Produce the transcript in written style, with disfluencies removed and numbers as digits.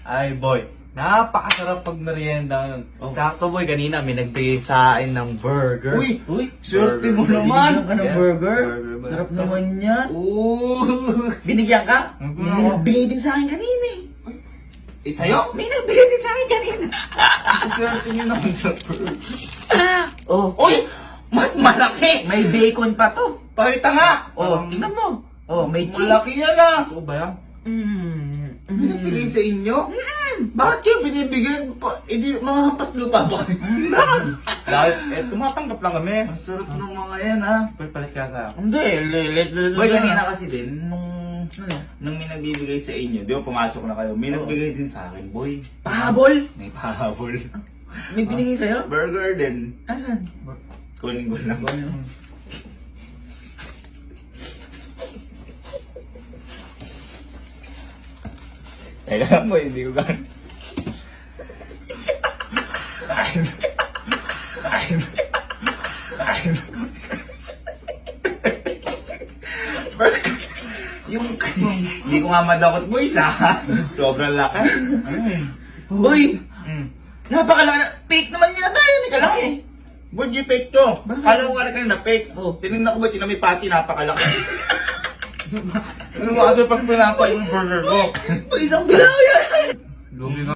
Ay, boy. Napakasarap pag merienda nun. Sakto, boy. Kanina may nagbigay sa akin ng burger. Uy! Swerte mo Binigyan naman. ka ng burger. Sarap naman yan. Binigyan ka? May nagbigay din sa akin kanina eh. Sa'yo? May nagbigay din sa akin kanina. Swerte niyo naman sa burger. Oh, Uy! Mas malaki! may bacon pa to. Pakita nga! Oh, tingnan mo. Oh, may cheese. Malaki yan ah! Oo ba yan? Binibigay sa inyo? Bakit kayo binibigyan? Hindi, mga hampas lupa ba? Dahil, tumatanggap lang kami. Masarap ng mga yan ha. Boy, palit ka ka. Hindi, Boy, kanina kasi din, nung may nagbibigay sa inyo, di ba pumasok na kayo, may nagbigay din sa akin, boy. pahabol. May pahabol. May binigay sa'yo? Burger din. Asan? Kunin ko lang. Teka lang boy, hindi ko gano'n. Yung hindi ko nga madakot boys ha. Sobrang laki. Uy! Napakalaki. Fake naman nila tayo. Hindi kalaki. Boy, di fake to. Kala ko nga kayo na fake. Oh. Tinignan ko ba, tinamay pati, napakalaki. Ano mo kasi pag pinapa yung burger ko? Uy, isang bilaw yan. Lumi nga.